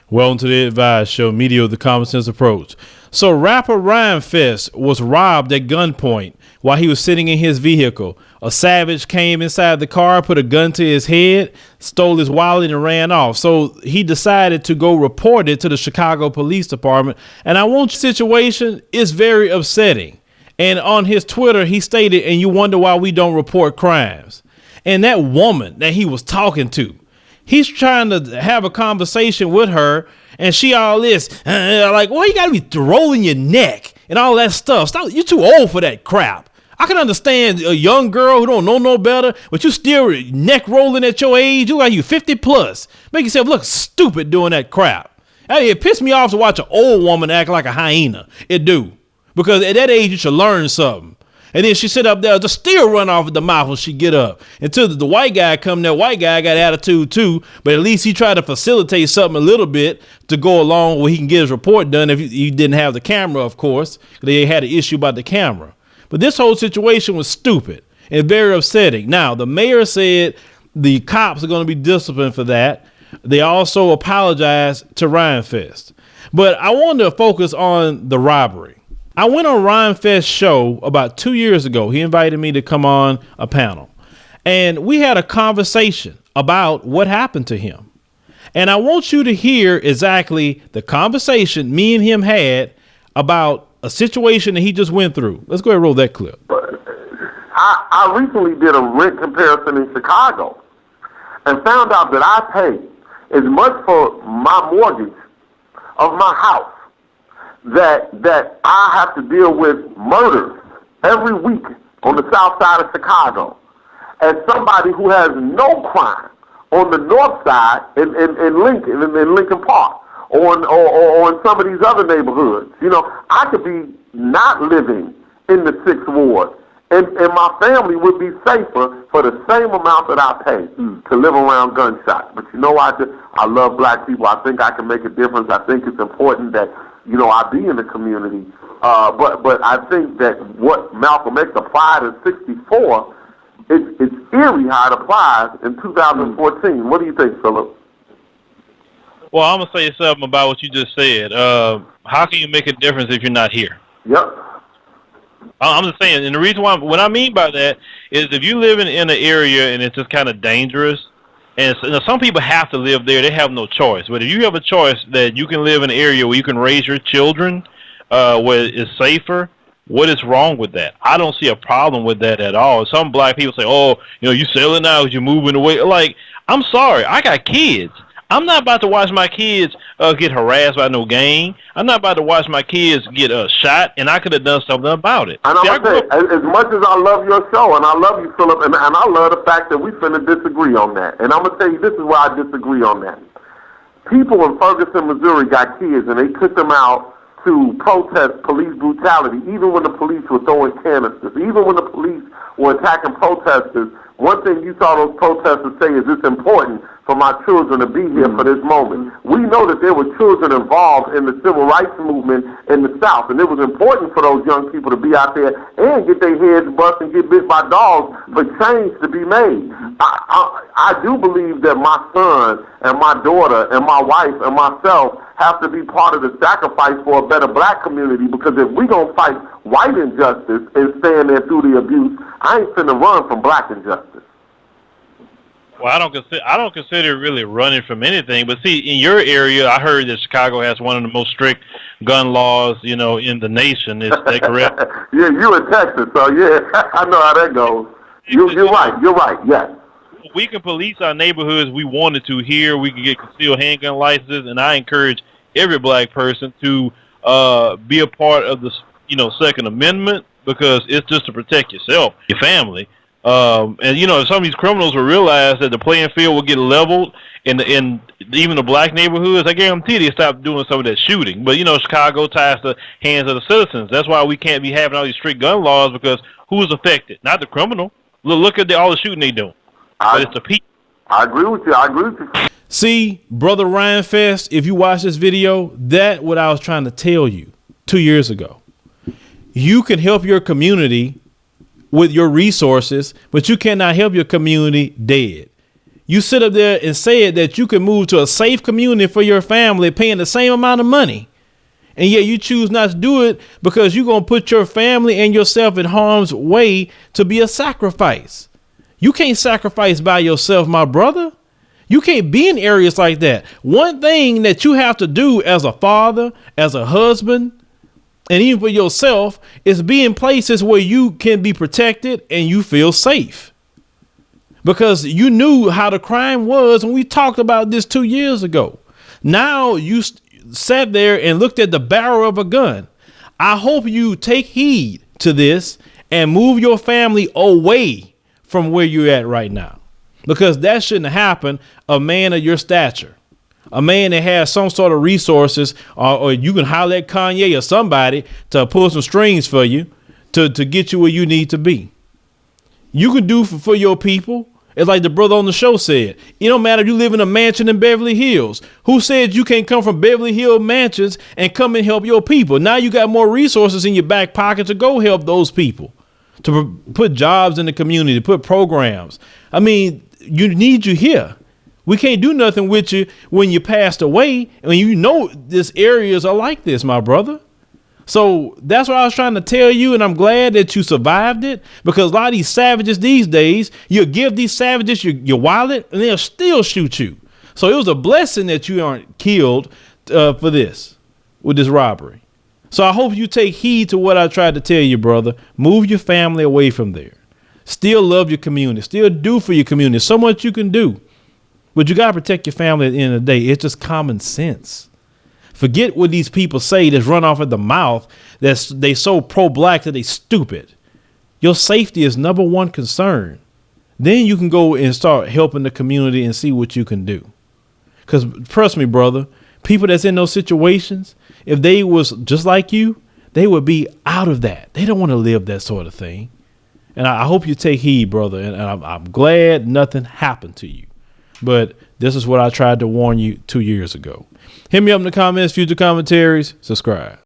Welcome to the Advice Show, media with the common sense approach. So rapper Rhymefest was robbed at gunpoint while he was sitting in his vehicle. A savage came inside the car, put a gun to his head, stole his wallet and ran off. So he decided to go report it to the Chicago Police Department. And I want you situation is very upsetting. And on his Twitter, he stated, and you wonder why we don't report crimes. And that woman that he was talking to, he's trying to have a conversation with her, and she all this, like, why you gotta be rolling your neck and all that stuff? Stop, you're too old for that crap. I can understand a young girl who don't know no better, but you still neck rolling at your age. You like you 50 plus. Make yourself look stupid doing that crap. Hey, it pissed me off to watch an old woman act like a hyena. It do. Because at that age, you should learn something. And then she sit up there, just still run off at the mouth when she get up. Until the white guy come there, white guy got attitude too, but at least he tried to facilitate something a little bit to go along where he can get his report done if he didn't have the camera, of course. They had an issue about the camera. But this whole situation was stupid and very upsetting. Now, the mayor said the cops are going to be disciplined for that. They also apologized to Rhymefest. But I wanted to focus on the robbery. I went on Rhymefest's show about 2 years ago. He invited me to come on a panel, and we had a conversation about what happened to him. And I want you to hear exactly the conversation me and him had about a situation that he just went through. Let's go ahead and roll that clip. I recently did a rent comparison in Chicago and found out that I pay as much for my mortgage of my house that I have to deal with murders every week on the south side of Chicago as somebody who has no crime on the north side in Lincoln Park or in some of these other neighborhoods. You know, I could be not living in the 6th Ward and my family would be safer for the same amount that I pay to live around gunshots. But you know, I love black people. I think I can make a difference. I think it's important that, you know, I be in the community. But I think that what Malcolm X applied in 64, it's eerie how it applies in 2014. What do you think, Philip? Well, I'm going to say something about what you just said. How can you make a difference if you're not here? Yep. I'm just saying, and the reason why, what I mean by that is if you live in an area and it's just kind of dangerous, and some people have to live there, they have no choice. But if you have a choice that you can live in an area where you can raise your children, where it's safer, what is wrong with that? I don't see a problem with that at all. Some black people say, oh, you know, you selling out because you're moving away. Like, I'm sorry, I got kids. I'm not about to watch my kids get harassed by no gang. I'm not about to watch my kids get shot, and I could have done something about it. And I'm going to say, as much as I love your show, and I love you, Philip, and I love the fact that we finna disagree on that. And I'm going to tell you, this is why I disagree on that. People in Ferguson, Missouri got kids, and they took them out to protest police brutality, even when the police were throwing canisters, even when the police were attacking protesters. One thing you saw those protesters say is it's important for my children to be here for this moment. We know that there were children involved in the civil rights movement in the South, and it was important for those young people to be out there and get their heads bust and get bit by dogs for change to be made. I do believe that my son and my daughter and my wife and myself have to be part of the sacrifice for a better black community, because if we're going to fight white injustice and stand there through the abuse, I ain't finna run from black injustice. Well, I don't consider really running from anything. But see, in your area, I heard that Chicago has one of the most strict gun laws, you know, in the nation. Is that correct? Yeah, you in Texas, so yeah, I know how that goes. You're right, yes. We can police our neighborhoods we wanted to here. We can get concealed handgun licenses, and I encourage every black person to be a part of the, you know, Second Amendment, because it's just to protect yourself, your family. And, you know, if some of these criminals will realize that the playing field will get leveled in even the black neighborhoods, I guarantee they stop doing some of that shooting. But, you know, Chicago ties the hands of the citizens. That's why we can't be having all these strict gun laws, because who's affected? Not the criminal. Look at all the shooting they do. But it's the people. I agree with you. See, Brother Rhymefest, if you watch this video, that's what I was trying to tell you 2 years ago. You can help your community with your resources, but you cannot help your community dead. You sit up there and said that you can move to a safe community for your family, paying the same amount of money. And yet you choose not to do it because you're going to put your family and yourself in harm's way to be a sacrifice. You can't sacrifice by yourself, my brother. You can't be in areas like that. One thing that you have to do as a father, as a husband, and even for yourself is be in places where you can be protected and you feel safe. Because you knew how the crime was when we talked about this 2 years ago. Now you sat there and looked at the barrel of a gun. I hope you take heed to this and move your family away from where you're at right now, because that shouldn't happen. A man of your stature, a man that has some sort of resources, or you can holler at Kanye or somebody to pull some strings for you to get you where you need to be. You can do for your people. It's like the brother on the show said, it don't matter if you live in a mansion in Beverly Hills. Who said you can't come from Beverly Hills mansions and come and help your people? Now you got more resources in your back pocket to go help those people, to put jobs in the community, to put programs. I mean, you need you here. We can't do nothing with you when you passed away. And you know, these areas are like this, my brother. So that's what I was trying to tell you. And I'm glad that you survived it, because a lot of these savages these days, you'll give these savages your wallet and they'll still shoot you. So it was a blessing that you aren't killed for this, with this robbery. So I hope you take heed to what I tried to tell you, brother. Move your family away from there. Still love your community. Still do for your community. So much you can do. But you got to protect your family at the end of the day. It's just common sense. Forget what these people say that's run off at the mouth. They so pro-black that they stupid. Your safety is number one concern. Then you can go and start helping the community and see what you can do. Because trust me, brother, people that's in those situations, if they was just like you, they would be out of that. They don't want to live that sort of thing. And I hope you take heed, brother. And I'm glad nothing happened to you. But this is what I tried to warn you 2 years ago. Hit me up in the comments, future commentaries, subscribe.